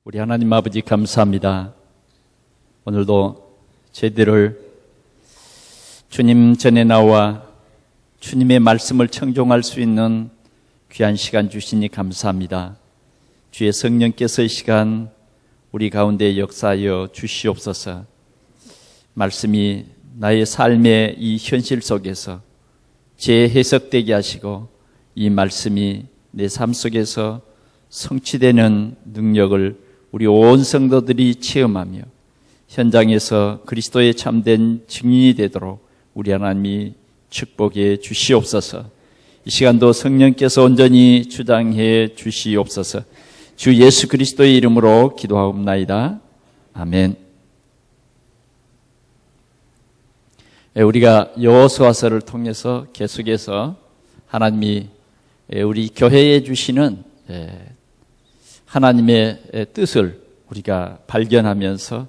우리 하나님 아버지 감사합니다. 오늘도 저희들을 주님 전에 나와 주님의 말씀을 청종할 수 있는 귀한 시간 주시니 감사합니다. 주의 성령께서 이 시간 우리 가운데 역사하여 주시옵소서. 말씀이 나의 삶의 이 현실 속에서 재해석되게 하시고 이 말씀이 내 삶 속에서 성취되는 능력을 우리 온 성도들이 체험하며 현장에서 그리스도의 참된 증인이 되도록 우리 하나님이 축복해 주시옵소서. 이 시간도 성령께서 온전히 주장해 주시옵소서. 주 예수 그리스도의 이름으로 기도하옵나이다. 아멘. 우리가 여호수아서를 통해서 계속해서 하나님이 우리 교회에 주시는 하나님의 뜻을 우리가 발견하면서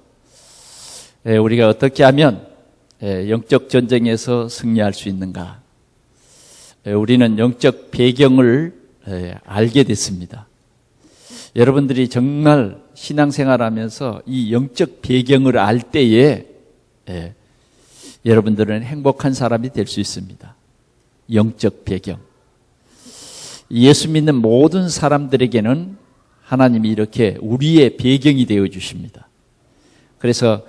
우리가 어떻게 하면 영적 전쟁에서 승리할 수 있는가? 우리는 영적 배경을 알게 됐습니다. 여러분들이 정말 신앙생활하면서 이 영적 배경을 알 때에 여러분들은 행복한 사람이 될 수 있습니다. 영적 배경. 예수 믿는 모든 사람들에게는 하나님이 이렇게 우리의 배경이 되어 주십니다. 그래서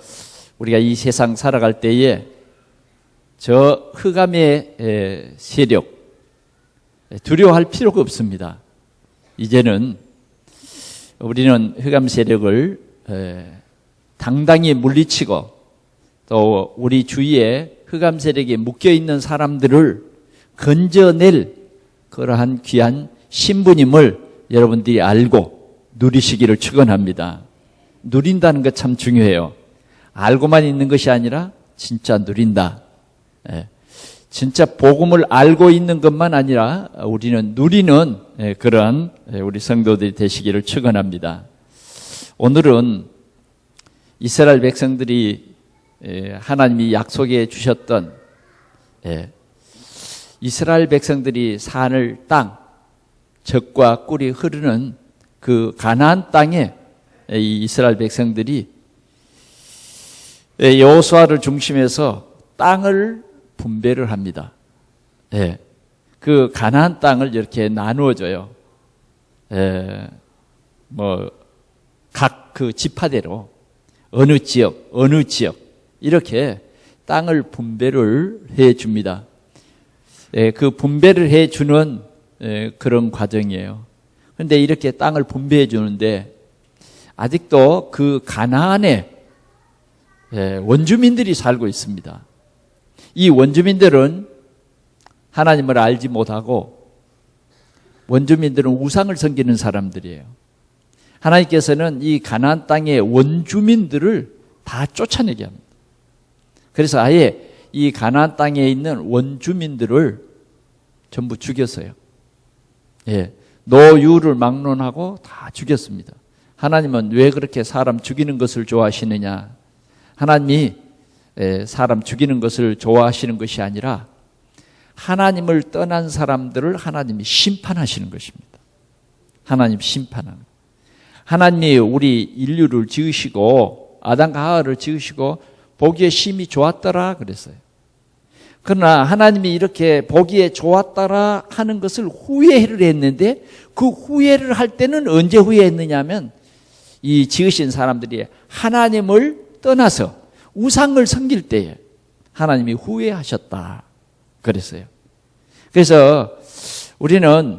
우리가 이 세상 살아갈 때에 저 흑암의 세력 두려워할 필요가 없습니다. 이제는 우리는 흑암 세력을 당당히 물리치고 또 우리 주위에 흑암 세력에 묶여있는 사람들을 건져낼 그러한 귀한 신부님을 여러분들이 알고 누리시기를 축원합니다. 누린다는 것 참 중요해요. 알고만 있는 것이 아니라 진짜 누린다. 진짜 복음을 알고 있는 것만 아니라 우리는 누리는 그런 우리 성도들이 되시기를 축원합니다. 오늘은 이스라엘 백성들이 하나님이 약속해 주셨던 이스라엘 백성들이 사는 땅, 젖과 꿀이 흐르는 그 가나안 땅에 이 이스라엘 백성들이 여호수아를 중심해서 땅을 분배를 합니다. 그 가나안 땅을 이렇게 나누어줘요. 각 그 지파대로 어느 지역 이렇게 땅을 분배를 해 줍니다. 그 분배를 해 주는 그런 과정이에요. 그런데 이렇게 땅을 분배해 주는데 아직도 그 가나안에 원주민들이 살고 있습니다. 이 원주민들은 하나님을 알지 못하고 원주민들은 우상을 섬기는 사람들이에요. 하나님께서는 이 가나안 땅의 원주민들을 다 쫓아내게 합니다. 그래서 아예 이 가나안 땅에 있는 원주민들을 전부 죽였어요. 노유를 막론하고 다 죽였습니다. 하나님은 왜 그렇게 사람 죽이는 것을 좋아하시느냐? 하나님이 사람 죽이는 것을 좋아하시는 것이 아니라 하나님을 떠난 사람들을 하나님이 심판하시는 것입니다. 하나님 심판하는 거예요. 하나님이 우리 인류를 지으시고 아담과 하와를 지으시고 보기에 심히 좋았더라 그랬어요. 그러나 하나님이 이렇게 보기에 좋았더라 하는 것을 후회를 했는데 그 후회를 할 때는 언제 후회했느냐 하면 이 지으신 사람들이 하나님을 떠나서 우상을 섬길 때에 하나님이 후회하셨다 그랬어요. 그래서 우리는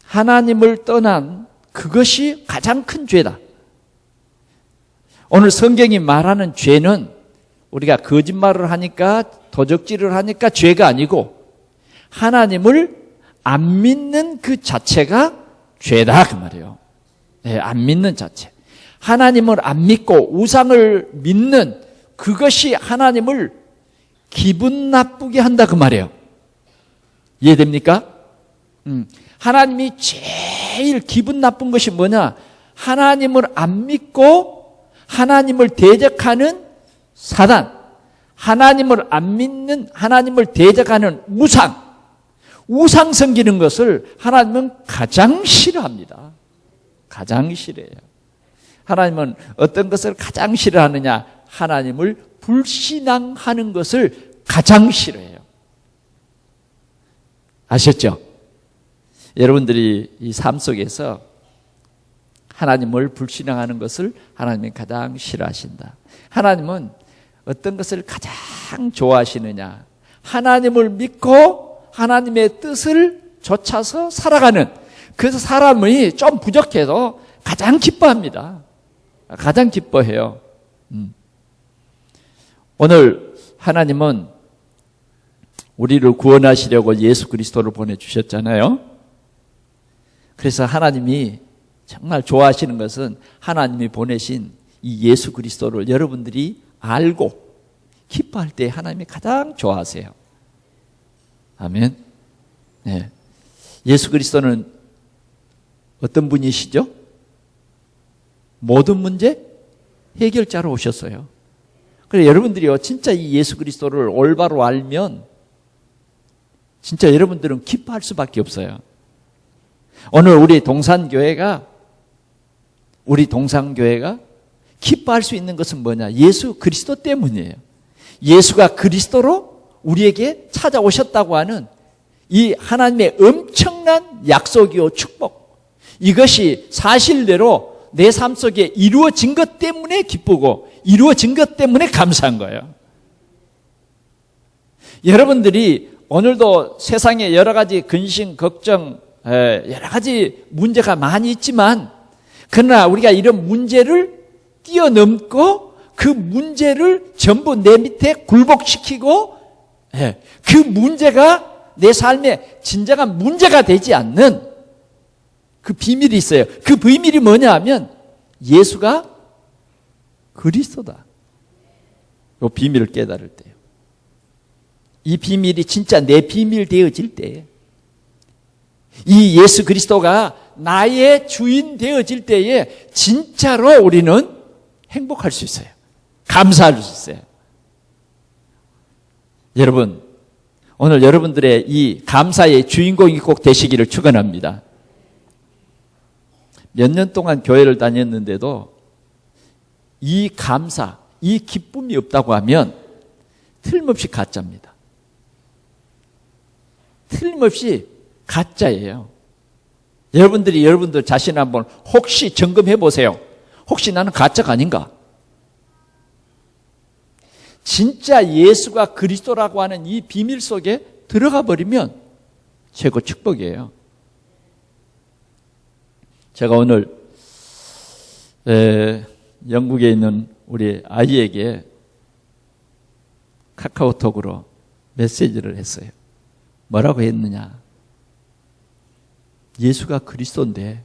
하나님을 떠난 그것이 가장 큰 죄다. 오늘 성경이 말하는 죄는 우리가 거짓말을 하니까 도적질을 하니까 죄가 아니고 하나님을 안 믿는 그 자체가 죄다 그 말이에요. 안 믿는 자체. 하나님을 안 믿고 우상을 믿는 그것이 하나님을 기분 나쁘게 한다 그 말이에요. 이해됩니까? 하나님이 제일 기분 나쁜 것이 뭐냐? 하나님을 안 믿고 하나님을 대적하는 사단, 하나님을 안 믿는 하나님을 대적하는 우상 섬기는 것을 하나님은 가장 싫어합니다. 가장 싫어해요. 하나님은 어떤 것을 가장 싫어하느냐? 하나님을 불신앙하는 것을 가장 싫어해요. 아셨죠? 여러분들이 이 삶 속에서 하나님을 불신앙하는 것을 하나님이 가장 싫어하신다. 하나님은 어떤 것을 가장 좋아하시느냐? 하나님을 믿고 하나님의 뜻을 좇아서 살아가는, 그래서 사람이 좀 부족해도 가장 기뻐합니다. 가장 기뻐해요. 오늘 하나님은 우리를 구원하시려고 예수 그리스도를 보내주셨잖아요. 그래서 하나님이 정말 좋아하시는 것은 하나님이 보내신 이 예수 그리스도를 여러분들이 알고 기뻐할 때 하나님이 가장 좋아하세요. 아멘. 네. 예수 그리스도는 어떤 분이시죠? 모든 문제 해결자로 오셨어요. 그래서 여러분들이요, 진짜 이 예수 그리스도를 올바로 알면 진짜 여러분들은 기뻐할 수밖에 없어요. 오늘 우리 동산교회가 기뻐할 수 있는 것은 뭐냐? 예수 그리스도 때문이에요. 예수가 그리스도로 우리에게 찾아오셨다고 하는 이 하나님의 엄청난 약속이요 축복, 이것이 사실대로 내 삶 속에 이루어진 것 때문에 기쁘고 이루어진 것 때문에 감사한 거예요. 여러분들이 오늘도 세상에 여러 가지 근심, 걱정, 여러 가지 문제가 많이 있지만, 그러나 우리가 이런 문제를 뛰어넘고 그 문제를 전부 내 밑에 굴복시키고 그 문제가 내 삶에 진정한 문제가 되지 않는 그 비밀이 있어요. 그 비밀이 뭐냐 하면 예수가 그리스도다. 이 비밀을 깨달을 때요. 이 비밀이 진짜 내 비밀 되어질 때에, 이 예수 그리스도가 나의 주인 되어질 때에 진짜로 우리는 행복할 수 있어요. 감사할 수 있어요. 여러분, 오늘 여러분들의 이 감사의 주인공이 꼭 되시기를 축원합니다. 몇 년 동안 교회를 다녔는데도 이 감사, 이 기쁨이 없다고 하면 틀림없이 가짜입니다. 틀림없이 가짜예요. 여러분들 자신 한번 혹시 점검해 보세요. 혹시 나는 가짜가 아닌가? 진짜 예수가 그리스도라고 하는 이 비밀 속에 들어가 버리면 최고 축복이에요. 제가 오늘 영국에 있는 우리 아이에게 카카오톡으로 메시지를 했어요. 뭐라고 했느냐? 예수가 그리스도인데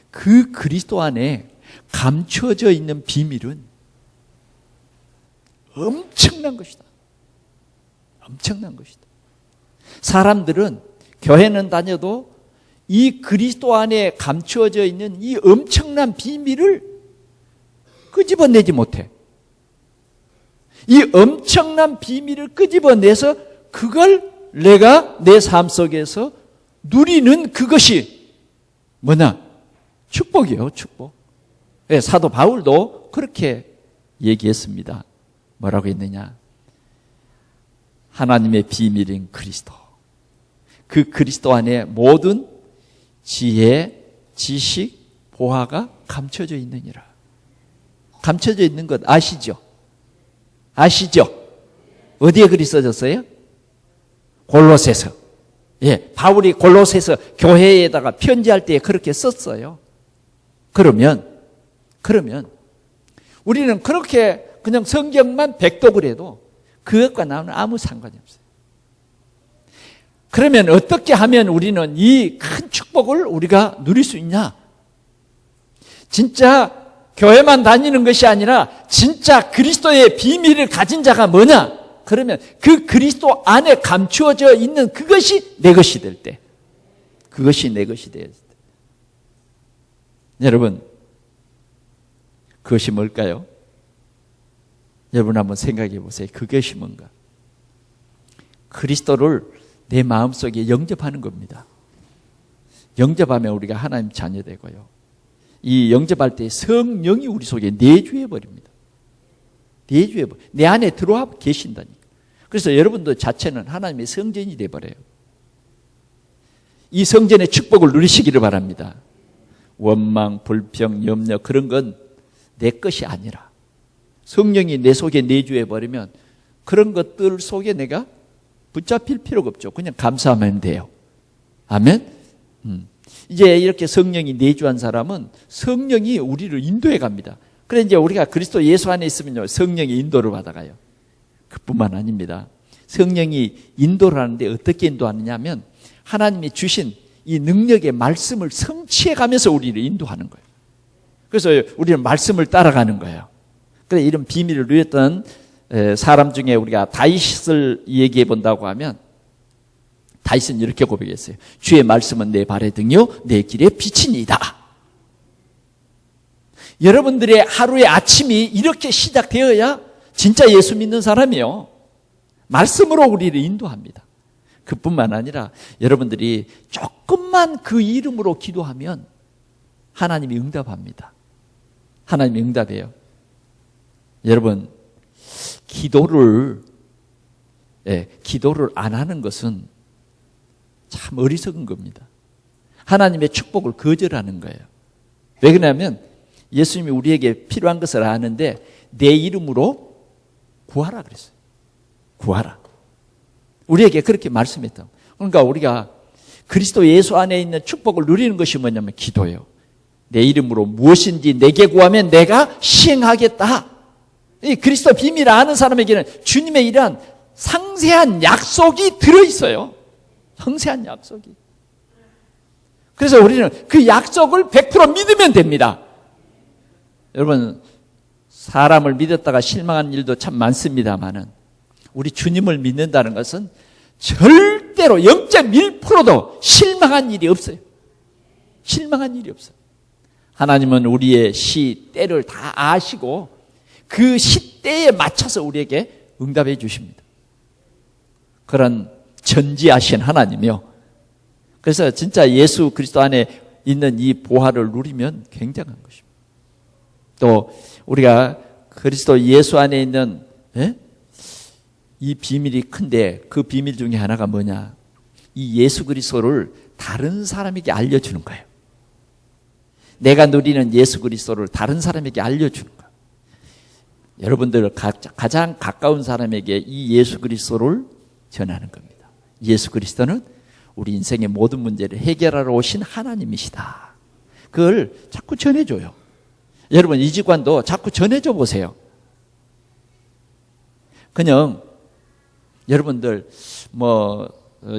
그 그리스도 안에 감춰져 있는 비밀은 엄청난 것이다. 엄청난 것이다. 사람들은 교회는 다녀도 이 그리스도 안에 감추어져 있는 이 엄청난 비밀을 끄집어내지 못해. 이 엄청난 비밀을 끄집어내서 그걸 내가 내 삶 속에서 누리는 그것이 뭐냐? 축복이에요, 축복. 네, 사도 바울도 그렇게 얘기했습니다. 뭐라고 했느냐? 하나님의 비밀인 그리스도. 그 그리스도 안에 모든 지혜, 지식, 보화가 감춰져 있느니라. 감춰져 있는 것 아시죠? 아시죠? 어디에 글이 써졌어요? 골로새서. 예, 바울이 골로새서 교회에다가 편지할 때 그렇게 썼어요. 그러면 우리는 그렇게 그냥 성경만 백독을 해도 그것과 나는 아무 상관이 없어요. 그러면 어떻게 하면 우리는 이 큰 축복을 우리가 누릴 수 있냐? 진짜 교회만 다니는 것이 아니라 진짜 그리스도의 비밀을 가진 자가 뭐냐? 그러면 그 그리스도 안에 감추어져 있는 그것이 내 것이 될 때, 그것이 내 것이 될 때. 여러분, 그것이 뭘까요? 여러분 한번 생각해 보세요. 그것이 뭔가? 그리스도를 내 마음속에 영접하는 겁니다. 영접하면 우리가 하나님 자녀 되고요. 이 영접할 때 성령이 우리 속에 내주해 버립니다. 내주해 버려. 내 안에 들어와 계신다니까. 그래서 여러분들 자체는 하나님의 성전이 돼 버려요. 이 성전의 축복을 누리시기를 바랍니다. 원망, 불평, 염려 그런 건 내 것이 아니라 성령이 내 속에 내주해 버리면 그런 것들 속에 내가 붙잡힐 필요가 없죠. 그냥 감사하면 돼요. 아멘? 이제 이렇게 성령이 내주한 사람은 성령이 우리를 인도해 갑니다. 그래 이제 우리가 그리스도 예수 안에 있으면요, 성령의 인도를 받아가요. 그뿐만 아닙니다. 성령이 인도를 하는데 어떻게 인도하느냐 하면 하나님이 주신 이 능력의 말씀을 성취해 가면서 우리를 인도하는 거예요. 그래서 우리는 말씀을 따라가는 거예요. 그래서 이런 비밀을 누렸던 사람 중에 우리가 다윗을 얘기해 본다고 하면 다윗은 이렇게 고백했어요. 주의 말씀은 내 발의 등이요 내 길의 빛이니이다. 여러분들의 하루의 아침이 이렇게 시작되어야 진짜 예수 믿는 사람이요. 말씀으로 우리를 인도합니다. 그뿐만 아니라 여러분들이 조금만 그 이름으로 기도하면 하나님이 응답합니다. 하나님이 응답해요. 여러분, 기도를 안 하는 것은 참 어리석은 겁니다. 하나님의 축복을 거절하는 거예요. 왜 그러냐면 예수님이 우리에게 필요한 것을 아는데 내 이름으로 구하라 그랬어요. 구하라. 우리에게 그렇게 말씀했다. 그러니까 우리가 그리스도 예수 안에 있는 축복을 누리는 것이 뭐냐면 기도예요. 내 이름으로 무엇인지 내게 구하면 내가 시행하겠다. 이 그리스도 비밀을 아는 사람에게는 주님의 이러한 상세한 약속이 들어있어요. 상세한 약속이. 그래서 우리는 그 약속을 100% 믿으면 됩니다. 여러분, 사람을 믿었다가 실망한 일도 참 많습니다만은 우리 주님을 믿는다는 것은 절대로 0.1%도 실망한 일이 없어요. 실망한 일이 없어요. 하나님은 우리의 시때를 다 아시고 그 시때에 맞춰서 우리에게 응답해 주십니다. 그런 전지하신 하나님이요. 그래서 진짜 예수 그리스도 안에 있는 이 보화를 누리면 굉장한 것입니다. 또 우리가 그리스도 예수 안에 있는 이 비밀이 큰데 그 비밀 중에 하나가 뭐냐? 이 예수 그리스도를 다른 사람에게 알려주는 거예요. 내가 누리는 예수 그리스도를 다른 사람에게 알려주는 거예요. 여러분들 가장 가까운 사람에게 이 예수 그리스도를 전하는 겁니다. 예수 그리스도는 우리 인생의 모든 문제를 해결하러 오신 하나님이시다. 그걸 자꾸 전해줘요. 여러분 이직관도 자꾸 전해줘 보세요. 그냥 여러분들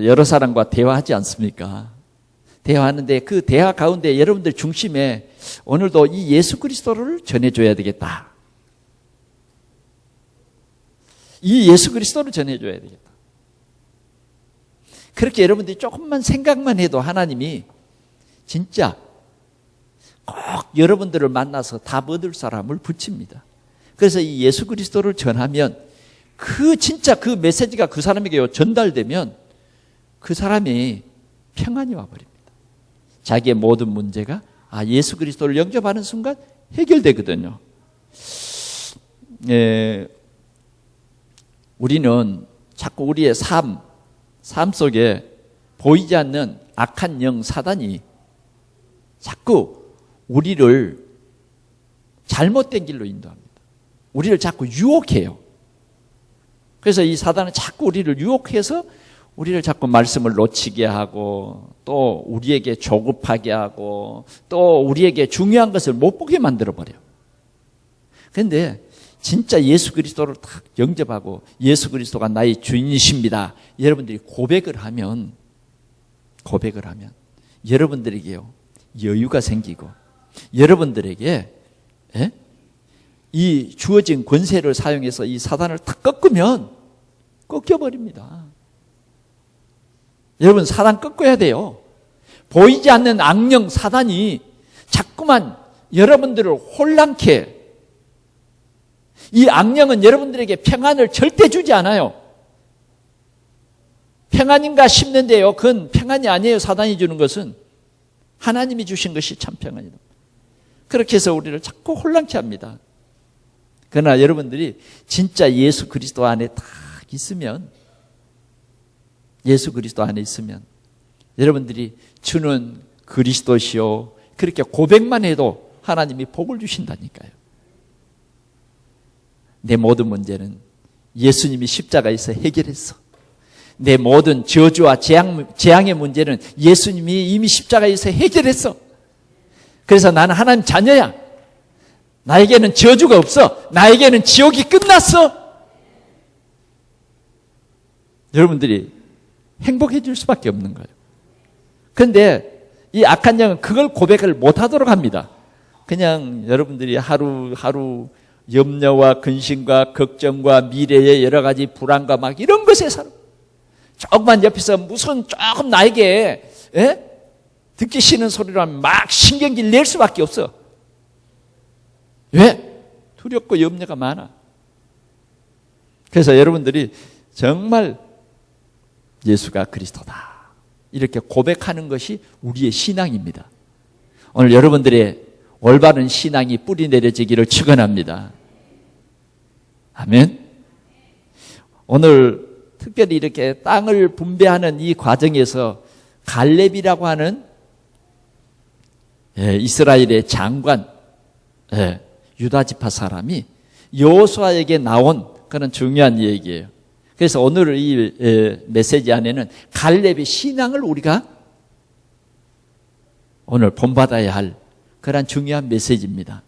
여러 사람과 대화하지 않습니까? 대화하는데 그 대화 가운데 여러분들 중심에 오늘도 이 예수 그리스도를 전해줘야 되겠다. 이 예수 그리스도를 전해줘야 되겠다. 그렇게 여러분들이 조금만 생각만 해도 하나님이 진짜 꼭 여러분들을 만나서 답 얻을 사람을 붙입니다. 그래서 이 예수 그리스도를 전하면 진짜 그 메시지가 그 사람에게 전달되면 그 사람이 평안이 와버립니다. 자기의 모든 문제가 예수 그리스도를 영접하는 순간 해결되거든요. 우리는 자꾸 우리의 삶 속에 보이지 않는 악한 영 사단이 자꾸 우리를 잘못된 길로 인도합니다. 우리를 자꾸 유혹해요. 그래서 이 사단은 자꾸 우리를 유혹해서 우리를 자꾸 말씀을 놓치게 하고 또 우리에게 조급하게 하고 또 우리에게 중요한 것을 못 보게 만들어버려요. 그런데 진짜 예수 그리스도를 딱 영접하고 예수 그리스도가 나의 주인이십니다. 여러분들이 고백을 하면 여러분들에게요 여유가 생기고 여러분들에게 이 주어진 권세를 사용해서 이 사단을 탁 꺾여버립니다. 여러분 사단 꺾어야 돼요. 보이지 않는 악령 사단이 자꾸만 여러분들을 혼란케 이 악령은 여러분들에게 평안을 절대 주지 않아요. 평안인가 싶는데요. 그건 평안이 아니에요. 사단이 주는 것은 하나님이 주신 것이 참 평안이다. 그렇게 해서 우리를 자꾸 혼란케 합니다. 그러나 여러분들이 진짜 예수 그리스도 안에 딱 있으면, 예수 그리스도 안에 있으면 여러분들이 주는 그리스도시요, 그렇게 고백만 해도 하나님이 복을 주신다니까요. 내 모든 문제는 예수님이 십자가에서 해결했어. 내 모든 저주와 재앙의 문제는 예수님이 이미 십자가에서 해결했어. 그래서 나는 하나님 자녀야. 나에게는 저주가 없어. 나에게는 지옥이 끝났어. 여러분들이 행복해질 수밖에 없는 거예요. 그런데 이 악한 영은 그걸 고백을 못하도록 합니다. 그냥 여러분들이 하루하루 염려와 근심과 걱정과 미래의 여러 가지 불안과 막 이런 것에 살아. 조금만 옆에서 무슨 조금 나에게 듣기 싫은 소리로 하면 막 신경질 낼 수밖에 없어. 왜? 두렵고 염려가 많아. 그래서 여러분들이 정말 예수가 그리스도다 이렇게 고백하는 것이 우리의 신앙입니다. 오늘 여러분들의 올바른 신앙이 뿌리 내려지기를 축원합니다. 아멘. 오늘 특별히 이렇게 땅을 분배하는 이 과정에서 갈렙이라고 하는 이스라엘의 장관, 유다 지파 사람이 여호수아에게 나온 그런 중요한 얘기예요. 그래서 오늘 이 메시지 안에는 갈렙의 신앙을 우리가 오늘 본받아야 할 그런 중요한 메시지입니다.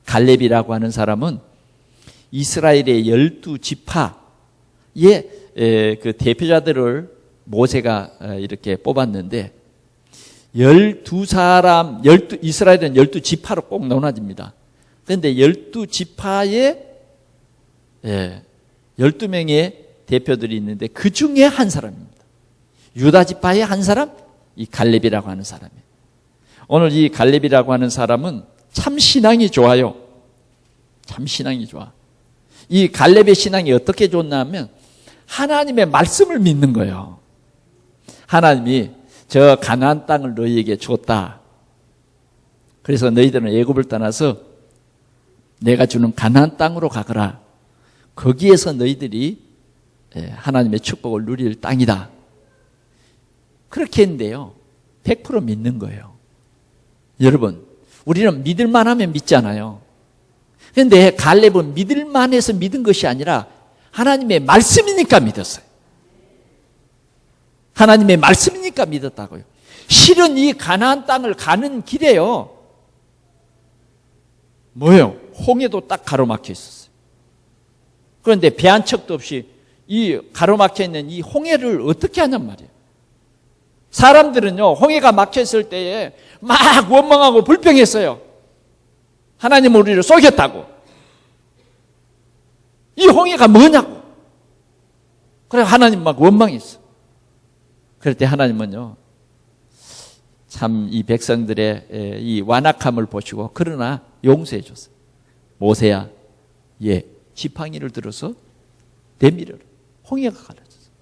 갈렙이라고 하는 사람은 이스라엘의 12지파의 그 대표자들을 모세가 이렇게 뽑았는데 이스라엘은 12지파로 꼭 나눠집니다. 그런데 12지파의 12명의 대표들이 있는데 그 중에 한 사람입니다. 유다 지파의 한 사람, 이 갈렙이라고 하는 사람이에요. 오늘 이 갈렙이라고 하는 사람은 참 신앙이 좋아요. 참 신앙이 좋아. 이 갈렙의 신앙이 어떻게 좋냐면 하나님의 말씀을 믿는 거예요. 하나님이 저 가나안 땅을 너희에게 줬다. 그래서 너희들은 애굽을 떠나서 내가 주는 가나안 땅으로 가거라. 거기에서 너희들이 하나님의 축복을 누릴 땅이다. 그렇게 했는데요, 100% 믿는 거예요. 여러분, 우리는 믿을만 하면 믿잖아요. 그런데 갈렙은 믿을만 해서 믿은 것이 아니라 하나님의 말씀이니까 믿었어요. 하나님의 말씀이니까 믿었다고요. 실은 이 가나안 땅을 가는 길에요, 뭐예요? 홍해도 딱 가로막혀 있었어요. 그런데 배 한 척도 없이 이 가로막혀 있는 이 홍해를 어떻게 하냔 말이에요. 사람들은요, 홍해가 막혀 있을 때에 막 원망하고 불평했어요. 하나님 우리를 속였다고. 이 홍해가 뭐냐고. 그래 하나님 막 원망했어. 그럴 때 하나님은요, 참 이 백성들의 이 완악함을 보시고 그러나 용서해 줬어요. 모세야, 지팡이를 들어서 내밀어라. 홍해가 갈라졌어요.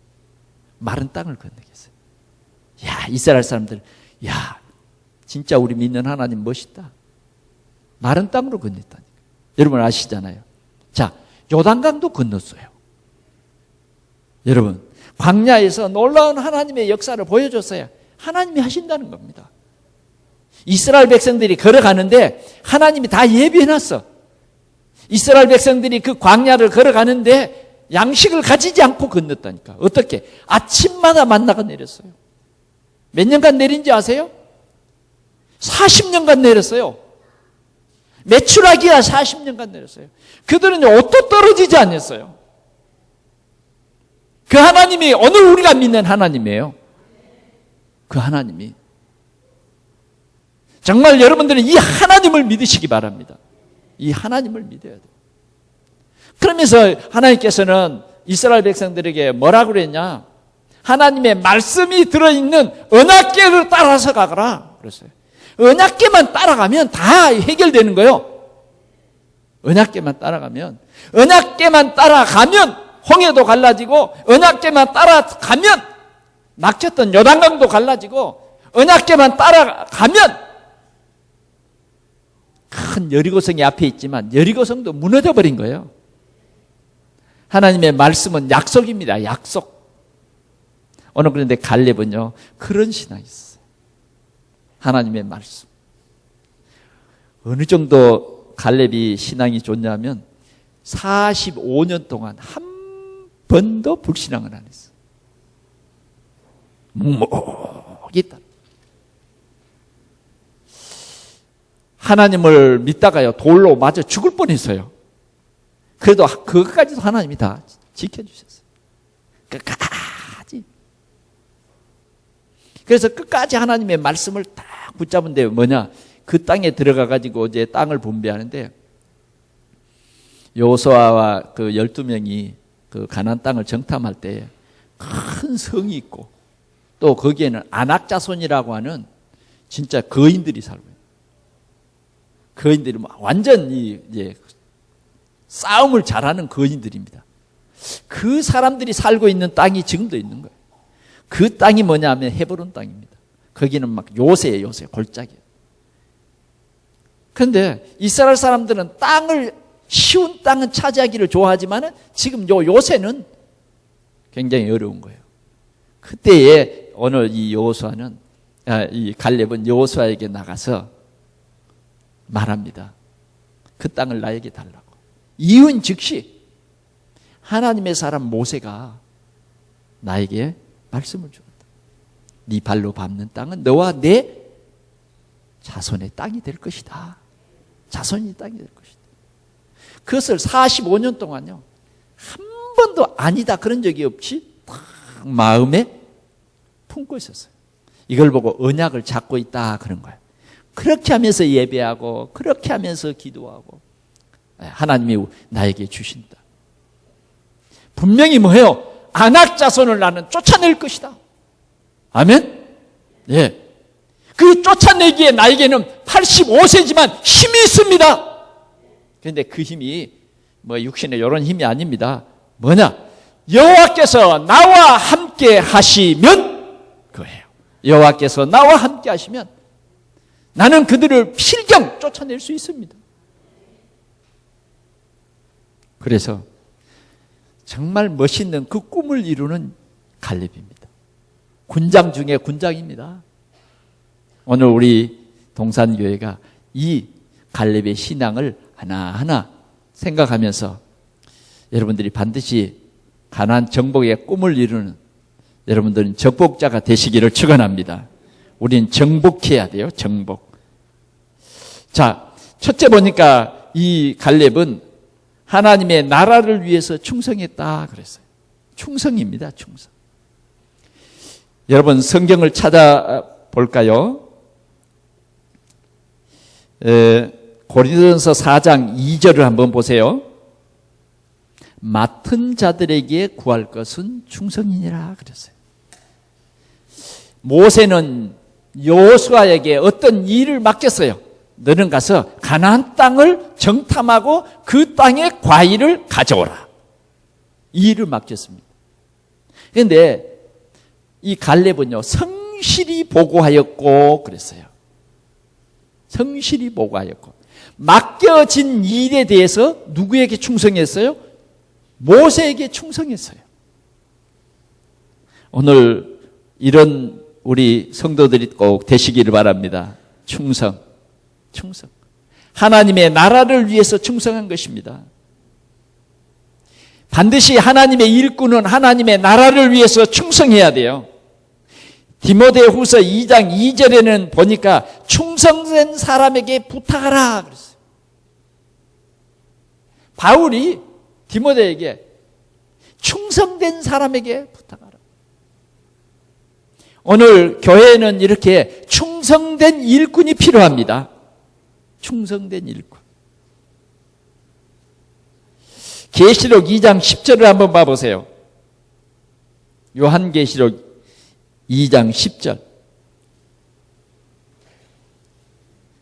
마른 땅을 건너겠어요. 야, 이스라엘 사람들, 야, 진짜 우리 믿는 하나님 멋있다. 마른 땅으로 건넜다니까. 여러분 아시잖아요. 자, 요단강도 건넜어요. 여러분, 광야에서 놀라운 하나님의 역사를 보여줬어요. 하나님이 하신다는 겁니다. 이스라엘 백성들이 걸어가는데 하나님이 다 예비해놨어. 이스라엘 백성들이 그 광야를 걸어가는데 양식을 가지지 않고 건넜다니까. 어떻게? 아침마다 만나가 내렸어요. 몇 년간 내린지 아세요? 40년간 내렸어요. 메추라기야 40년간 내렸어요. 그들은 옷도 떨어지지 않았어요. 그 하나님이 오늘 우리가 믿는 하나님이에요. 그 하나님이. 정말 여러분들은 이 하나님을 믿으시기 바랍니다. 이 하나님을 믿어야 돼요. 그러면서 하나님께서는 이스라엘 백성들에게 뭐라고 그랬냐? 하나님의 말씀이 들어있는 언약궤를 따라서 가거라 그랬어요. 언약궤만 따라가면 다 해결되는 거예요. 언약궤만 따라가면 홍해도 갈라지고, 언약궤만 따라가면 막혔던 요단강도 갈라지고, 언약궤만 따라가면 큰 여리고성이 앞에 있지만 여리고성도 무너져 버린 거예요. 하나님의 말씀은 약속입니다. 약속. 오늘 그런데 갈렙은요, 그런 신앙이 있어요. 하나님의 말씀. 어느 정도 갈렙이 신앙이 좋냐면 45년 동안 한 번도 불신앙을 안 했어요. 묵묵히 있다. 하나님을 믿다가요, 돌로 맞아 죽을 뻔했어요. 그래도 그것까지도 하나님이 다 지켜주셨어요. 끝까지. 그래서 끝까지 하나님의 말씀을 딱 붙잡은데 뭐냐? 그 땅에 들어가가지고 이제 땅을 분배하는데 여호수아와 그 12명이 그 가나안 땅을 정탐할 때 큰 성이 있고 또 거기에는 아낙 자손이라고 하는 진짜 거인들이 살고 있어요. 거인들이 완전히 이제 싸움을 잘하는 거인들입니다. 그 사람들이 살고 있는 땅이 지금도 있는 거예요. 그 땅이 뭐냐면 헤브론 땅입니다. 거기는 막 요새예요, 요새 골짜기예요. 그런데 이스라엘 사람들은 쉬운 땅은 차지하기를 좋아하지만 지금 요새는 굉장히 어려운 거예요. 그때에 오늘 이 갈렙은 여호수아에게 나가서 말합니다. 그 땅을 나에게 달라고. 이유는 즉시 하나님의 사람 모세가 나에게 말씀을 주었다. 네 발로 밟는 땅은 너와 내 자손의 땅이 될 것이다. 자손이 땅이 될 것이다. 그것을 45년 동안요, 한 번도 아니다 그런 적이 없이 딱 마음에 품고 있었어요. 이걸 보고 언약을 잡고 있다 그런 거예요. 그렇게 하면서 예배하고 그렇게 하면서 기도하고 하나님이 나에게 주신다. 분명히 뭐예요? 아낙 자손을 나는 쫓아낼 것이다. 아멘? 예. 그 쫓아내기에 나에게는 85세지만 힘이 있습니다. 그런데 그 힘이 뭐 육신의 이런 힘이 아닙니다. 뭐냐? 여호와께서 나와 함께 하시면 그거예요. 여호와께서 나와 함께 하시면 나는 그들을 필경 쫓아낼 수 있습니다. 그래서 정말 멋있는 그 꿈을 이루는 갈렙입니다. 군장 중에 군장입니다. 오늘 우리 동산교회가 이 갈렙의 신앙을 하나하나 생각하면서 여러분들이 반드시 가나안 정복의 꿈을 이루는 여러분들은 정복자가 되시기를 축원합니다. 우린 정복해야 돼요. 정복. 자, 첫째 보니까 이 갈렙은 하나님의 나라를 위해서 충성했다 그랬어요. 충성입니다. 충성. 여러분 성경을 찾아볼까요? 고린도전서 4장 2절을 한번 보세요. 맡은 자들에게 구할 것은 충성이니라 그랬어요. 모세는 여호수아에게 어떤 일을 맡겼어요. 너는 가서 가나안 땅을 정탐하고 그 땅의 과일을 가져오라. 이 일을 맡겼습니다. 그런데 이 갈렙은요, 성실히 보고하였고 그랬어요. 성실히 보고하였고 맡겨진 일에 대해서 누구에게 충성했어요? 모세에게 충성했어요. 오늘 이런 우리 성도들이 꼭 되시기를 바랍니다. 충성. 하나님의 나라를 위해서 충성한 것입니다. 반드시 하나님의 일꾼은 하나님의 나라를 위해서 충성해야 돼요. 디모데후서 2장 2절에는 보니까 충성된 사람에게 부탁하라 그랬어요. 바울이 디모데에게 충성된 사람에게 부탁하라. 오늘 교회에는 이렇게 충성된 일꾼이 필요합니다. 충성된 일꾼. 계시록 2장 10절을 한번 봐보세요. 요한계시록 2장 10절.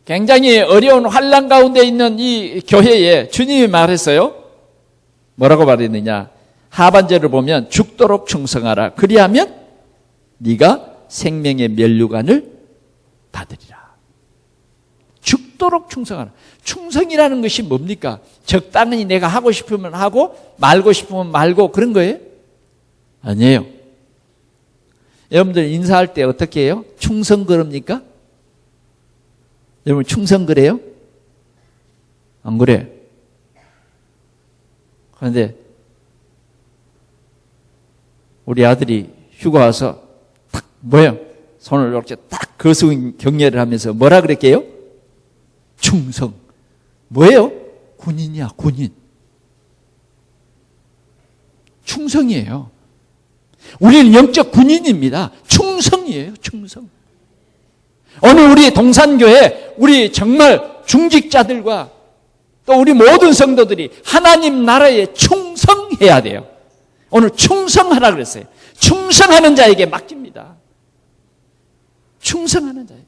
굉장히 어려운 환난 가운데 있는 이 교회에 주님이 말했어요. 뭐라고 말했느냐? 하반절을 보면 죽도록 충성하라. 그리하면 네가 생명의 면류관을 받으리라. 죽도록 죽도록 충성하라. 충성이라는 것이 뭡니까? 적당히 내가 하고 싶으면 하고 말고 싶으면 말고 그런 거예요? 아니에요. 여러분들 인사할 때 어떻게 해요? 충성 그럽니까? 여러분 충성 그래요? 안 그래? 그런데 우리 아들이 휴가 와서 딱 뭐예요? 손을 이렇게 딱 거승 경례를 하면서 뭐라 그랬게요? 충성. 뭐예요? 군인이야, 군인. 충성이에요. 우리는 영적 군인입니다. 충성이에요, 충성. 오늘 우리 동산교회, 우리 정말 중직자들과 또 우리 모든 성도들이 하나님 나라에 충성해야 돼요. 오늘 충성하라 그랬어요. 충성하는 자에게 맡깁니다. 충성하는 자에게.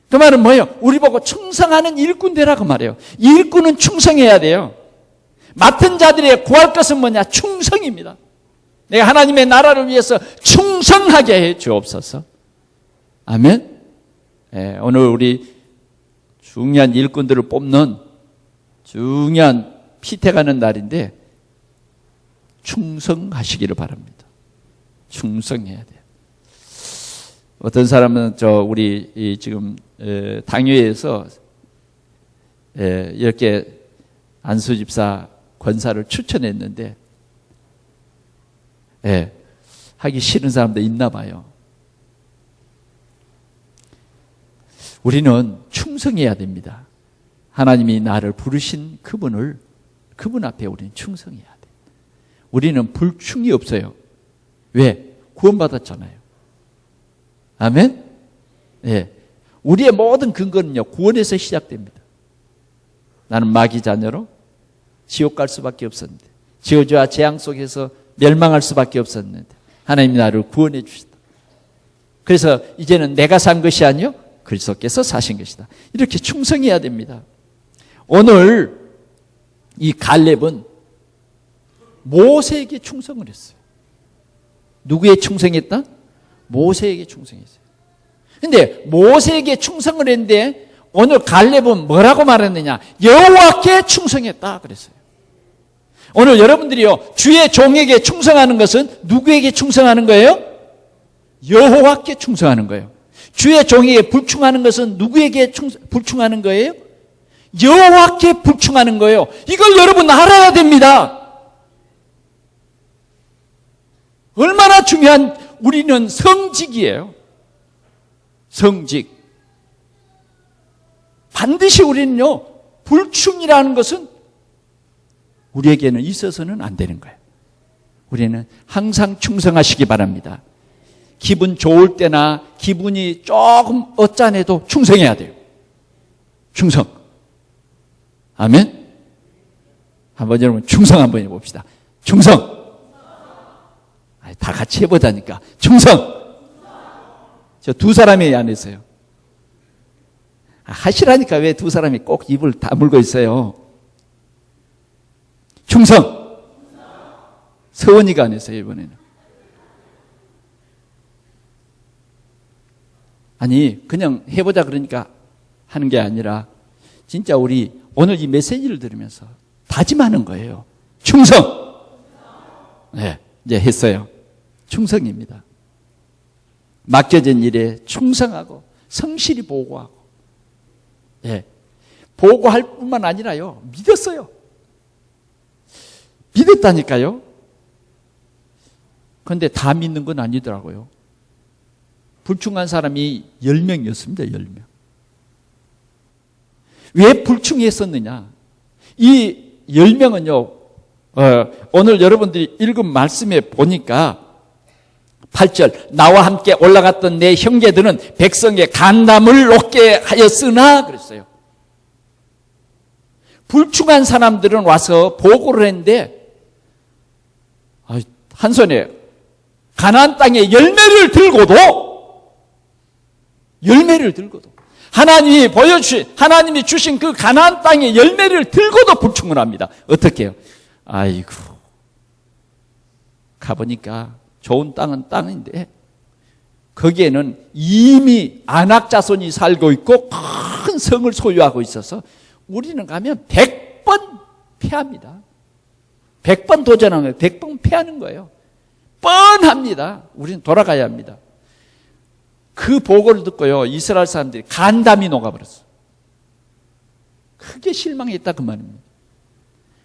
그 말은 뭐예요? 우리 보고 충성하는 일꾼 되라고 말해요. 일꾼은 충성해야 돼요. 맡은 자들의 구할 것은 뭐냐? 충성입니다. 내가 하나님의 나라를 위해서 충성하게 해 주옵소서. 아멘. 네, 오늘 우리 중요한 일꾼들을 뽑는 중요한 피태가는 날인데 충성하시기를 바랍니다. 충성해야 돼요. 어떤 사람은 우리 지금 당회에서 이렇게 안수 집사 권사를 추천했는데 하기 싫은 사람도 있나 봐요. 우리는 충성해야 됩니다. 하나님이 나를 부르신 그분 앞에 우리는 충성해야 돼. 우리는 불충이 없어요. 왜? 구원받았잖아요. 아멘? 예. 우리의 모든 근거는요, 구원에서 시작됩니다. 나는 마귀 자녀로 지옥 갈 수밖에 없었는데, 저주와 재앙 속에서 멸망할 수밖에 없었는데, 하나님이 나를 구원해 주시다. 그래서 이제는 내가 산 것이 아니요, 그리스도께서 사신 것이다. 이렇게 충성해야 됩니다. 오늘 이 갈렙은 모세에게 충성을 했어요. 누구에 충성했다? 모세에게 충성했어요. 근데 모세에게 충성을 했는데 오늘 갈렙은 뭐라고 말했느냐? 여호와께 충성했다 그랬어요. 오늘 여러분들이요, 주의 종에게 충성하는 것은 누구에게 충성하는 거예요? 여호와께 충성하는 거예요. 주의 종에게 불충하는 것은 누구에게 불충하는 거예요? 여호와께 불충하는 거예요. 이걸 여러분 알아야 됩니다. 얼마나 중요한, 우리는 성직이에요. 성직. 반드시 우리는요, 불충이라는 것은 우리에게는 있어서는 안 되는 거예요. 우리는 항상 충성하시기 바랍니다. 기분 좋을 때나 기분이 조금 어짠해도 충성해야 돼요. 충성. 아멘? 한번 여러분 충성 한번 해봅시다. 충성. 다 같이 해보자니까. 충성. 저 두 사람이 안 했어요. 하시라니까 왜 두 사람이 꼭 입을 다물고 있어요. 충성. 서원이가 안 했어요, 이번에는. 아니, 그냥 해보자 그러니까 하는 게 아니라 진짜 우리 오늘 이 메시지를 들으면서 다짐하는 거예요. 충성. 네, 이제 했어요. 충성입니다. 맡겨진 일에 충성하고 성실히 보고하고, 예, 보고할 뿐만 아니라요, 믿었어요. 믿었다니까요. 그런데 다 믿는 건 아니더라고요. 불충한 사람이 10명이었습니다. 10명. 왜 불충했었느냐? 이 10명은요, 오늘 여러분들이 읽은 말씀에 보니까 8절, 나와 함께 올라갔던 내 형제들은 백성의 간담을 높게 하였으나 그랬어요. 불충한 사람들은 와서 보고를 했는데 한 손에 가나안 땅의 열매를 들고도 하나님이 주신 그 가나안 땅의 열매를 들고도 불충을 합니다. 어떻게 해요? 아이고, 가보니까 좋은 땅은 땅인데 거기에는 이미 안악 자손이 살고 있고 큰 성을 소유하고 있어서 우리는 가면 100번 패합니다. 100번 도전하면 100번 패하는 거예요. 뻔합니다. 우리는 돌아가야 합니다. 그 보고를 듣고요, 이스라엘 사람들이 간담이 녹아버렸어요. 크게 실망했다 그 말입니다.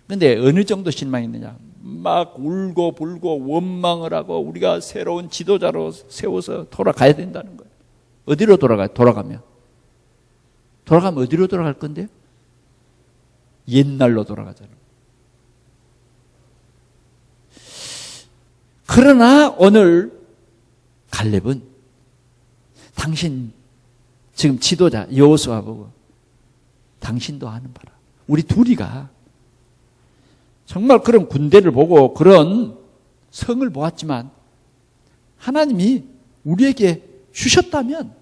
그런데 어느 정도 실망했느냐? 막 울고 불고 원망을 하고 우리가 새로운 지도자로 세워서 돌아가야 된다는 거예요. 어디로 돌아가요? 돌아가면 어디로 돌아갈 건데요? 옛날로 돌아가잖아요. 그러나 오늘 갈렙은 당신 지금 지도자 여호수아 보고 당신도 하는 바라. 우리 둘이가 정말 그런 군대를 보고 그런 성을 보았지만 하나님이 우리에게 주셨다면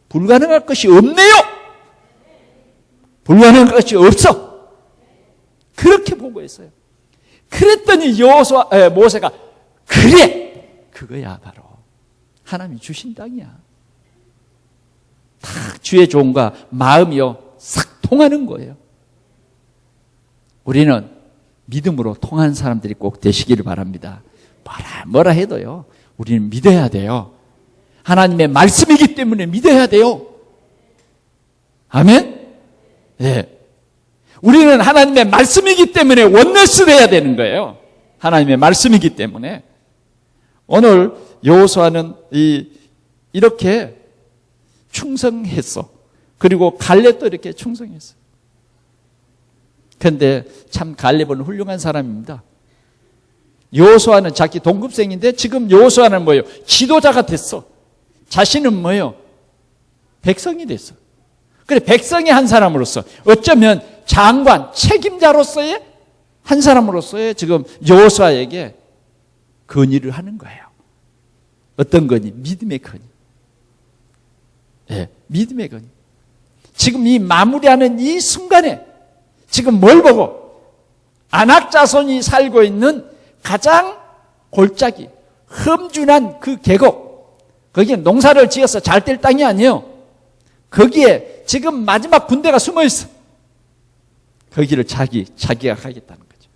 불가능할 것이 없네요. 불가능할 것이 없어. 그렇게 보고했어요. 그랬더니 모세가 그래, 그거야 바로 하나님이 주신 땅이야. 딱 주의 종과 마음이요 싹 통하는 거예요. 우리는 믿음으로 통하는 사람들이 꼭 되시기를 바랍니다. 뭐라 해도요, 우리는 믿어야 돼요. 하나님의 말씀이기 때문에 믿어야 돼요. 아멘? 네. 우리는 하나님의 말씀이기 때문에 원내스 돼야 되는 거예요. 하나님의 말씀이기 때문에. 오늘 여호수아는 이렇게 충성했어. 그리고 갈렙도 이렇게 충성했어. 그런데 참 갈렙은 훌륭한 사람입니다. 여호수아는 자기 동급생인데 지금 여호수아는 뭐예요? 지도자가 됐어. 자신은 뭐예요? 백성이 됐어. 그래, 백성의 한 사람으로서 어쩌면 장관, 책임자로서의 한 사람으로서의 지금 여호수아에게 건의를 하는 거예요. 어떤 건의? 믿음의 건의. 네, 믿음의 건의. 지금 이 마무리하는 이 순간에 지금 뭘 보고? 아낙 자손이 살고 있는 가장 골짜기, 험준한 그 계곡, 거기에 농사를 지어서 잘 될 땅이 아니에요. 거기에 지금 마지막 군대가 숨어 있어. 거기를 자기가 가겠다는 거죠.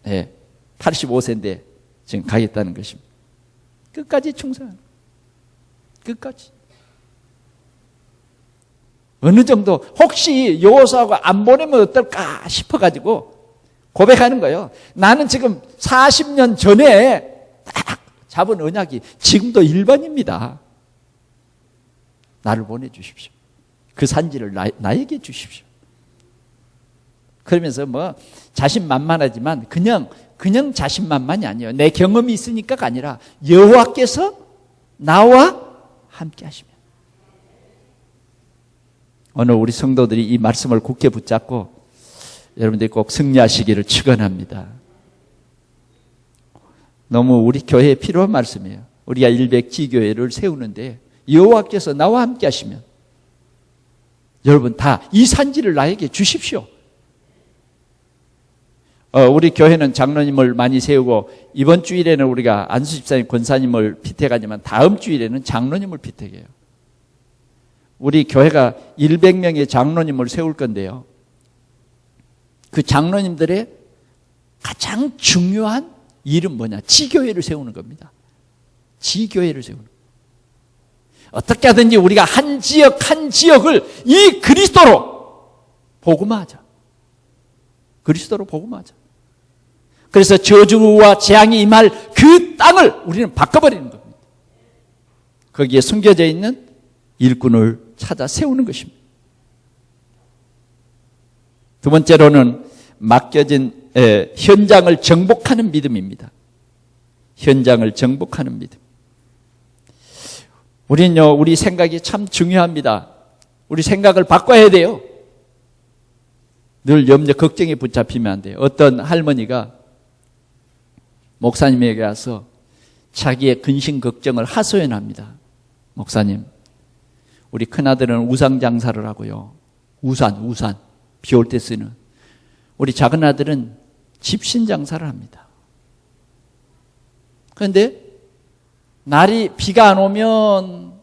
네, 85세인데 지금 가겠다는 것입니다. 끝까지 충성하는 거예요. 끝까지. 어느 정도 혹시 여호수아가 안 보내면 어떨까 싶어가지고 고백하는 거예요. 나는 지금 40년 전에 딱 잡은 언약이 지금도 일반입니다. 나를 보내주십시오. 그 산지를 나에게 주십시오. 그러면서 뭐 자신만만하지만 그냥 자신만만이 아니에요. 내 경험이 있으니까가 아니라 여호와께서 나와 함께 하시면. 오늘 우리 성도들이 이 말씀을 굳게 붙잡고 여러분들이 꼭 승리하시기를 축원합니다. 너무 우리 교회에 필요한 말씀이에요. 우리가 100지교회를 세우는데 여호와께서 나와 함께 하시면 여러분 다 이 산지를 나에게 주십시오. 우리 교회는 장로님을 많이 세우고 이번 주일에는 우리가 안수 집사님 권사님을 피택하지만 다음 주일에는 장로님을 피택해요. 우리 교회가 100명의 장로님을 세울 건데요. 그 장로님들의 가장 중요한 일은 뭐냐? 지교회를 세우는 겁니다. 지교회를 세우는 겁니다. 어떻게 하든지 우리가 한 지역을 이 그리스도로 복음화하자. 그리스도로 복음화하자. 그래서 저주와 재앙이 임할 그 땅을 우리는 바꿔버리는 겁니다. 거기에 숨겨져 있는 일꾼을 찾아 세우는 것입니다. 두 번째로는 맡겨진 현장을 정복하는 믿음입니다. 현장을 정복하는 믿음. 우리는요, 우리 생각이 참 중요합니다. 우리 생각을 바꿔야 돼요. 늘 염려, 걱정에 붙잡히면 안 돼요. 어떤 할머니가 목사님에게 와서 자기의 근심 걱정을 하소연합니다. 목사님, 우리 큰아들은 우상 장사를 하고요. 우산, 비 올 때 쓰는. 우리 작은 아들은 집신 장사를 합니다. 그런데 날이 비가 안 오면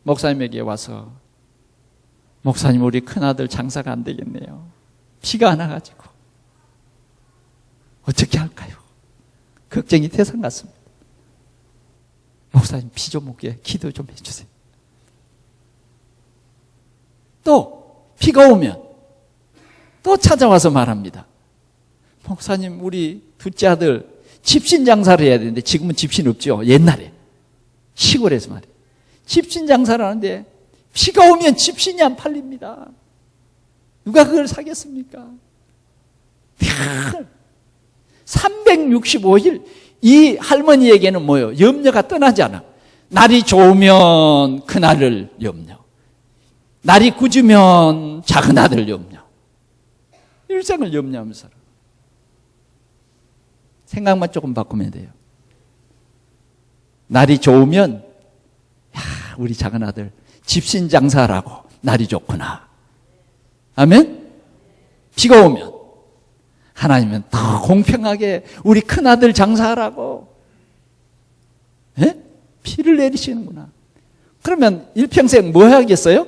목사님에게 와서 목사님, 우리 큰아들 장사가 안 되겠네요. 피가 안 와가지고. 어떻게 할까요? 걱정이 태산 같습니다. 목사님, 피 좀 오게 기도 좀 해주세요. 또 피가 오면 또 찾아와서 말합니다. 목사님, 우리 둘째 아들 집신 장사를 해야 되는데, 지금은 집신 없죠. 옛날에 시골에서 말이에요. 집신 장사를 하는데 피가 오면 집신이 안 팔립니다. 누가 그걸 사겠습니까? 365일 이 할머니에게는 뭐예요? 염려가 떠나지 않아. 날이 좋으면 큰아들 염려, 날이 굳으면 작은 아들 염려, 일생을 염려하면서 살아. 생각만 조금 바꾸면 돼요. 날이 좋으면 우리 작은 아들 집신 장사라고 날이 좋구나. 아멘? 비가 오면 하나님은 더 공평하게 우리 큰아들 장사하라고 피를 내리시는구나. 그러면 일평생 뭐 해야겠어요?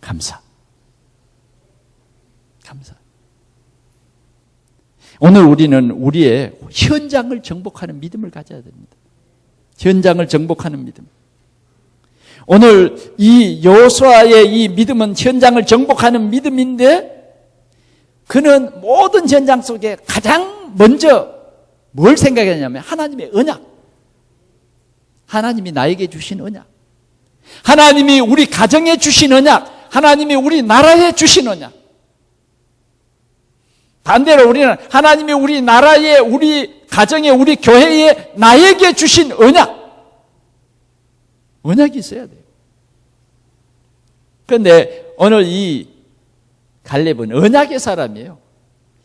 감사. 오늘 우리는 우리의 현장을 정복하는 믿음을 가져야 됩니다. 현장을 정복하는 믿음. 오늘 이 여호수아의 이 믿음은 현장을 정복하는 믿음인데, 그는 모든 현장 속에 가장 먼저 뭘 생각했냐면 하나님의 언약, 하나님이 나에게 주신 언약, 하나님이 우리 가정에 주신 언약, 하나님이 우리 나라에 주신 언약. 반대로 우리는 하나님이 우리 나라에, 우리 가정에, 우리 교회에 나에게 주신 언약이 있어야 돼요. 그런데 오늘 이 갈렙은 언약의 사람이에요.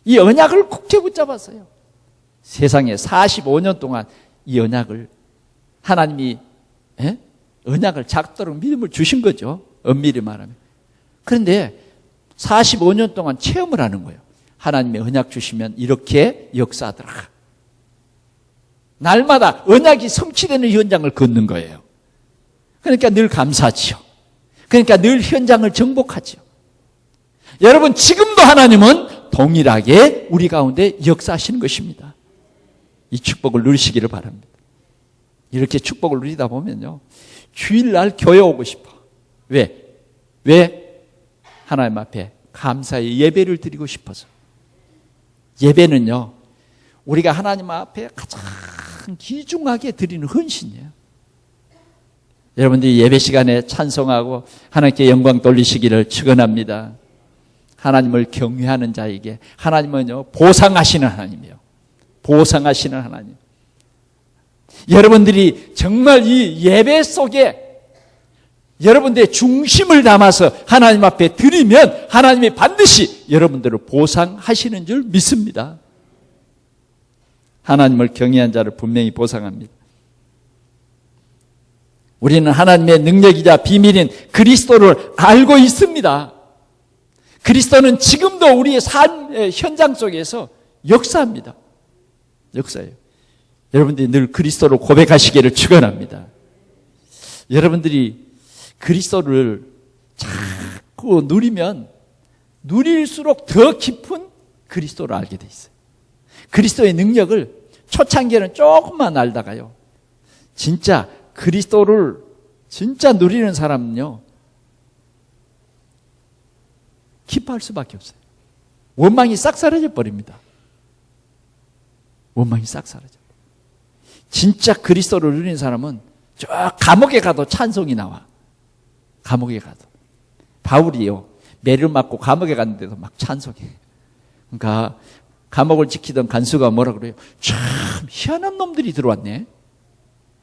이 언약을 굳게 붙잡았어요. 세상에 45년 동안 이 언약을 하나님이 언약을 작도록 믿음을 주신 거죠. 엄밀히 말하면. 그런데 45년 동안 체험을 하는 거예요. 하나님의 언약 주시면 이렇게 역사하더라. 날마다 언약이 성취되는 현장을 걷는 거예요. 그러니까 늘 감사하지요. 그러니까 늘 현장을 정복하지요. 여러분, 지금도 하나님은 동일하게 우리 가운데 역사하시는 것입니다. 이 축복을 누리시기를 바랍니다. 이렇게 축복을 누리다 보면요, 주일날 교회 오고 싶어. 왜? 하나님 앞에 감사의 예배를 드리고 싶어서. 예배는요, 우리가 하나님 앞에 가장 귀중하게 드리는 헌신이에요. 여러분들이 예배 시간에 찬송하고 하나님께 영광 돌리시기를 축원합니다. 하나님을 경외하는 자에게 하나님은요, 보상하시는 하나님이에요. 보상하시는 하나님. 여러분들이 정말 이 예배 속에 여러분들의 중심을 담아서 하나님 앞에 드리면 하나님이 반드시 여러분들을 보상하시는 줄 믿습니다. 하나님을 경외한 자를 분명히 보상합니다. 우리는 하나님의 능력이자 비밀인 그리스도를 알고 있습니다. 그리스도는 지금도 우리의 삶의 현장 속에서 역사합니다. 역사예요. 여러분들이 늘 그리스도를 고백하시기를 축원합니다. 여러분들이 그리스도를 자꾸 누리면 누릴수록 더 깊은 그리스도를 알게 돼 있어요. 그리스도의 능력을 초창기에는 조금만 알다가요, 진짜 그리스도를 진짜 누리는 사람은요, 기뻐할 수밖에 없어요. 원망이 싹 사라져 버립니다. 원망이 싹 사라져. 진짜 그리스도를 누리는 사람은 저 감옥에 가도 찬송이 나와. 감옥에 가도. 바울이요, 매를 맞고 감옥에 갔는데도 막 찬송해. 그러니까 감옥을 지키던 간수가 뭐라 그래요? 참 희한한 놈들이 들어왔네.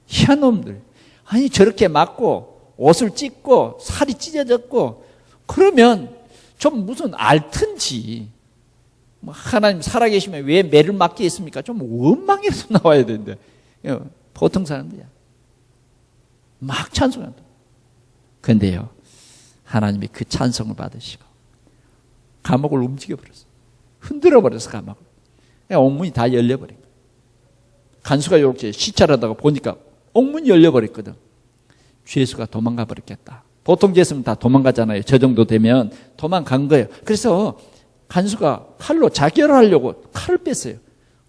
희한한 놈들. 아니, 저렇게 맞고 옷을 찢고 살이 찢어졌고 그러면 좀 무슨 알튼지, 하나님 살아계시면 왜 매를 맞게 했습니까? 좀 원망이라도 나와야 되는데 보통 사람들이야 막 찬송한다. 그런데요, 하나님이 그 찬송을 받으시고 감옥을 움직여버렸어. 흔들어버려서 감옥을. 옥문이 다 열려버린 거야. 간수가 이렇게 시찰하다가 보니까 옥문이 열려버렸거든. 죄수가 도망가 버렸겠다. 보통 됐으면 다 도망가잖아요. 저 정도 되면 도망간 거예요. 그래서 간수가 칼로 자결하려고 칼을 뺐어요.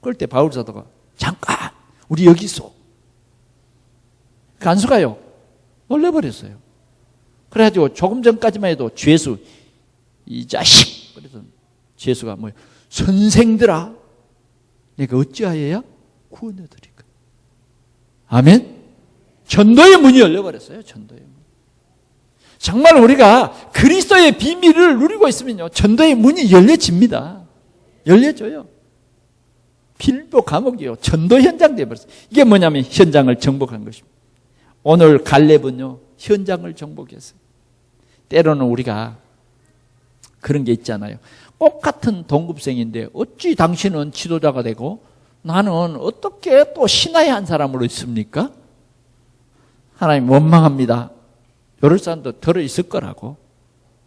그럴 때 바울 사도가 잠깐 우리 여기 있어. 간수가요 놀래버렸어요. 그래가지고 조금 전까지만 해도 죄수 이 자식 그래서 죄수가 뭐예요? 선생들아 내가 어찌하여야 구원해드릴까? 아멘. 전도의 문이 열려버렸어요. 전도의 문. 정말 우리가 그리스도의 비밀을 누리고 있으면요 전도의 문이 열려집니다. 열려져요. 빌보 감옥이요 전도 현장 되어버렸어요. 이게 뭐냐면 현장을 정복한 것입니다. 오늘 갈렙은요 현장을 정복했어요. 때로는 우리가 그런 게 있잖아요. 똑같은 동급생인데 어찌 당신은 지도자가 되고 나는 어떻게 또 신하의 한 사람으로 있습니까? 하나님 원망합니다. 이럴 사람도 들어있을 거라고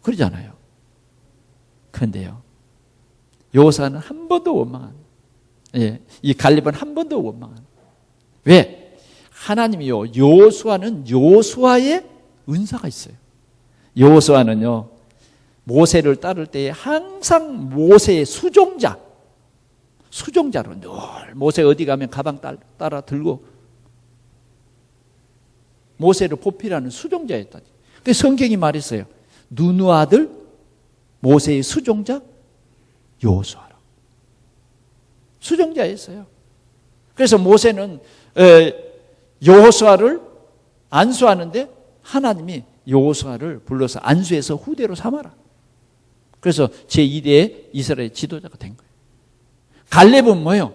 그러잖아요. 그런데요 요사는 한 번도 원망 안 이 갈렙은 한 번도 원망 안 왜? 하나님이요 여호수아는 여호수아의 은사가 있어요. 여호수아는요 모세를 따를 때에 항상 모세의 수종자로 늘 모세 어디 가면 가방 따라 들고 모세를 보필하는 수종자였다니. 그래서 성경이 말했어요. 누누 아들 모세의 수종자 여호수아라. 수종자였어요. 그래서 모세는 여호수아를 안수하는데 하나님이 여호수아를 불러서 안수해서 후대로 삼아라. 그래서 제2대의 이스라엘 지도자가 된 거예요. 갈렙은 뭐예요?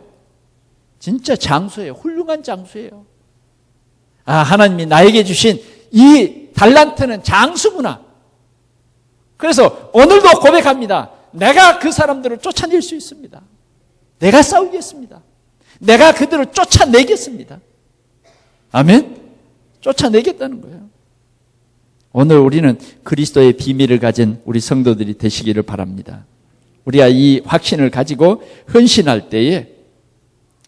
진짜 장수예요. 훌륭한 장수예요. 하나님이 나에게 주신 이 달란트는 장수구나. 그래서 오늘도 고백합니다. 내가 그 사람들을 쫓아낼 수 있습니다. 내가 싸우겠습니다. 내가 그들을 쫓아내겠습니다. 아멘? 쫓아내겠다는 거예요. 오늘 우리는 그리스도의 비밀을 가진 우리 성도들이 되시기를 바랍니다. 우리가 이 확신을 가지고 헌신할 때에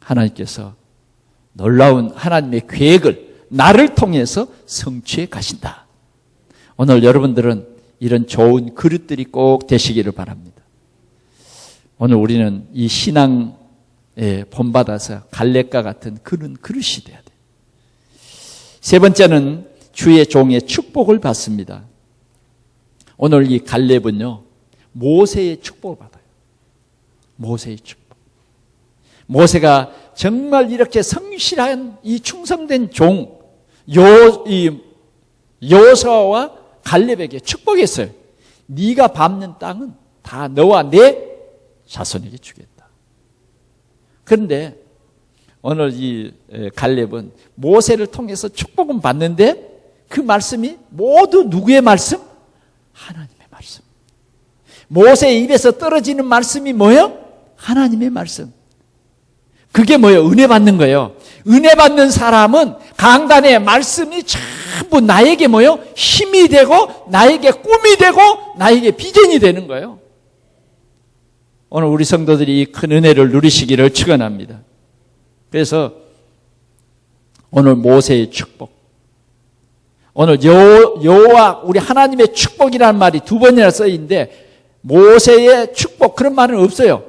하나님께서 놀라운 하나님의 계획을 나를 통해서 성취해 가신다. 오늘 여러분들은 이런 좋은 그릇들이 꼭 되시기를 바랍니다. 오늘 우리는 이 신앙에 본받아서 갈렙과 같은 그런 그릇이 돼야 돼요. 세 번째는 주의 종의 축복을 받습니다. 오늘 이 갈렙은요 모세의 축복을 받아요. 모세의 축복. 모세가 정말 이렇게 성실한 이 충성된 종 여호수아와 갈렙에게 축복했어요. 네가 밟는 땅은 다 너와 내 자손에게 주겠다. 그런데 오늘 이 갈렙은 모세를 통해서 축복은 받는데 그 말씀이 모두 누구의 말씀? 하나님의 말씀. 모세의 입에서 떨어지는 말씀이 뭐예요? 하나님의 말씀. 그게 뭐예요? 은혜 받는 거예요. 은혜 받는 사람은 강단의 말씀이 전부 나에게 뭐예요? 힘이 되고 나에게 꿈이 되고 나에게 비전이 되는 거예요. 오늘 우리 성도들이 이 큰 은혜를 누리시기를 축원합니다. 그래서 오늘 모세의 축복, 오늘 여호와 우리 하나님의 축복이라는 말이 두 번이나 써있는데 모세의 축복 그런 말은 없어요.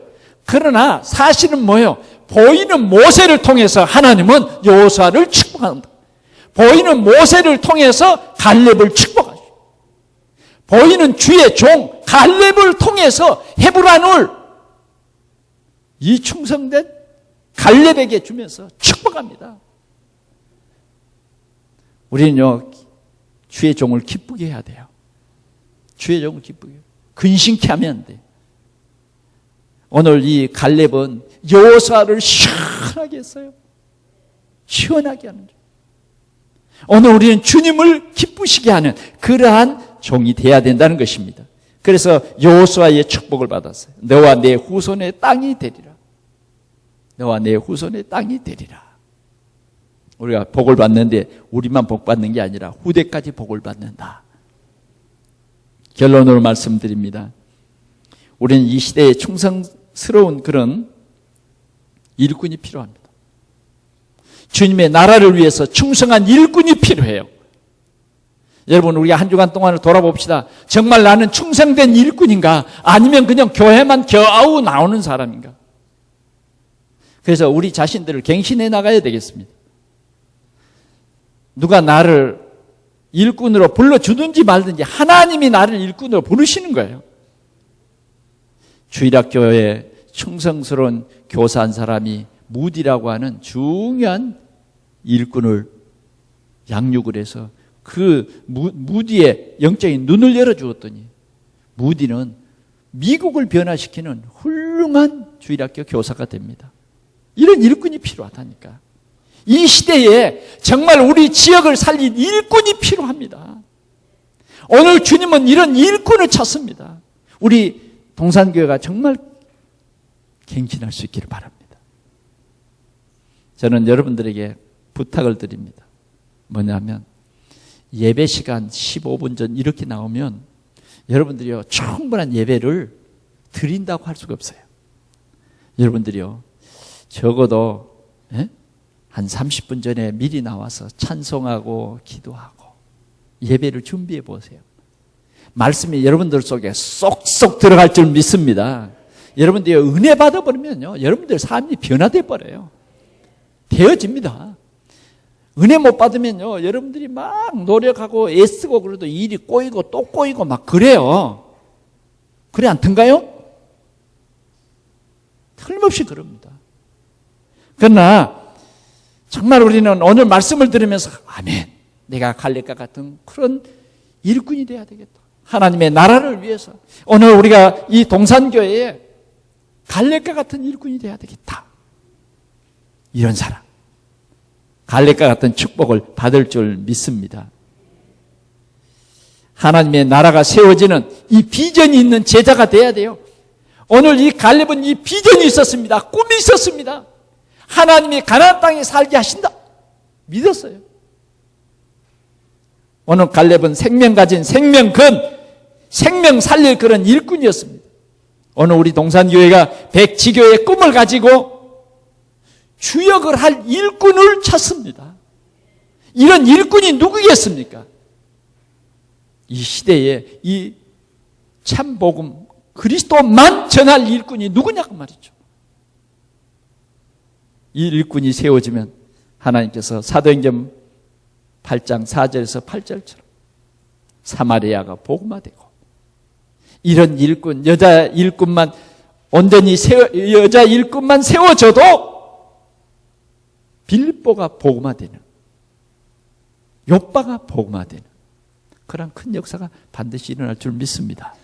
그러나 사실은 뭐예요? 보이는 모세를 통해서 하나님은 여호수아를 축복한다. 보이는 모세를 통해서 갈렙을 축복하죠. 보이는 주의 종 갈렙을 통해서 헤브론을 이 충성된 갈렙에게 주면서 축복합니다. 우리는요 주의 종을 기쁘게 해야 돼요. 주의 종을 기쁘게 해요. 근심케 하면 안 돼요. 오늘 이 갈렙은 여호수아를 시원하게 했어요. 시원하게 하는 종. 오늘 우리는 주님을 기쁘시게 하는 그러한 종이 되어야 된다는 것입니다. 그래서 여호수아의 축복을 받았어요. 너와 내 후손의 땅이 되리라. 너와 내 후손의 땅이 되리라. 우리가 복을 받는데 우리만 복 받는 게 아니라 후대까지 복을 받는다. 결론으로 말씀드립니다. 우리는 이 시대에 충성스러운 그런 일꾼이 필요합니다. 주님의 나라를 위해서 충성한 일꾼이 필요해요. 여러분, 우리가 한 주간 동안을 돌아봅시다. 정말 나는 충성된 일꾼인가? 아니면 그냥 교회만 겨우 나오는 사람인가? 그래서 우리 자신들을 갱신해 나가야 되겠습니다. 누가 나를 일꾼으로 불러주든지 말든지 하나님이 나를 일꾼으로 부르시는 거예요. 주일학교에 충성스러운 교사 한 사람이 무디라고 하는 중요한 일꾼을 양육을 해서 그 무디의 영적인 눈을 열어주었더니 무디는 미국을 변화시키는 훌륭한 주일학교 교사가 됩니다. 이런 일꾼이 필요하다니까. 이 시대에 정말 우리 지역을 살린 일꾼이 필요합니다. 오늘 주님은 이런 일꾼을 찾습니다. 우리 동산교회가 정말 갱신할 수 있기를 바랍니다. 저는 여러분들에게 부탁을 드립니다. 뭐냐면 예배 시간 15분 전 이렇게 나오면 여러분들이요 충분한 예배를 드린다고 할 수가 없어요. 여러분들이요 적어도 한 30분 전에 미리 나와서 찬송하고 기도하고 예배를 준비해 보세요. 말씀이 여러분들 속에 쏙쏙 들어갈 줄 믿습니다. 여러분들이 은혜 받아버리면요 여러분들 삶이 변화돼 버려요. 되어집니다. 은혜 못 받으면요 여러분들이 막 노력하고 애쓰고 그래도 일이 꼬이고 또 꼬이고 막 그래요. 그래 않던가요? 틀림없이 그럽니다. 그러나 정말 우리는 오늘 말씀을 들으면서 아멘, 내가 갈렙과 같은 그런 일꾼이 돼야 되겠다. 하나님의 나라를 위해서 오늘 우리가 이 동산교회에 갈렙과 같은 일꾼이 돼야 되겠다. 이런 사람 갈렙과 같은 축복을 받을 줄 믿습니다. 하나님의 나라가 세워지는 이 비전이 있는 제자가 돼야 돼요. 오늘 이 갈렙은 이 비전이 있었습니다. 꿈이 있었습니다. 하나님이 가나안 땅에 살게 하신다 믿었어요. 오늘 갈렙은 생명 가진 생명근 생명 살릴 그런 일꾼이었습니다. 오늘 우리 동산교회가 백지교의 꿈을 가지고 주역을 할 일꾼을 찾습니다. 이런 일꾼이 누구겠습니까? 이 시대에 이 참복음 그리스도만 전할 일꾼이 누구냐고 말이죠. 이 일꾼이 세워지면 하나님께서 사도행전 8장 4절에서 8절처럼 사마리아가 복음화되고 이런 일꾼, 여자 일꾼만 온전히 여자 일꾼만 세워져도 빌보가 복음화되는, 욥바가 복음화되는 그런 큰 역사가 반드시 일어날 줄 믿습니다.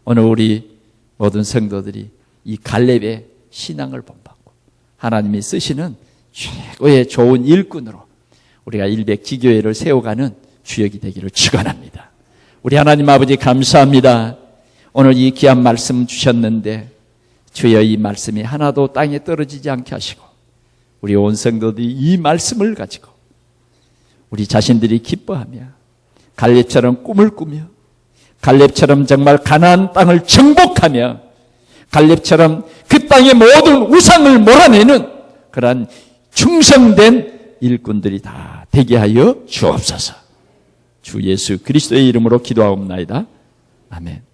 오늘 우리 모든 성도들이 이 갈렙의 신앙을 본받고 하나님이 쓰시는 최고의 좋은 일꾼으로 우리가 일백지교회를 세워가는 주역이 되기를 축원합니다. 우리 하나님 아버지 감사합니다. 오늘 이 귀한 말씀 주셨는데 주여 이 말씀이 하나도 땅에 떨어지지 않게 하시고 우리 온 성도들이 이 말씀을 가지고 우리 자신들이 기뻐하며 갈렙처럼 꿈을 꾸며 갈렙처럼 정말 가나안 땅을 정복하며 갈렙처럼 그 땅의 모든 우상을 몰아내는 그러한 충성된 일꾼들이 다 되게 하여 주옵소서. 주 예수 그리스도의 이름으로 기도하옵나이다. 아멘.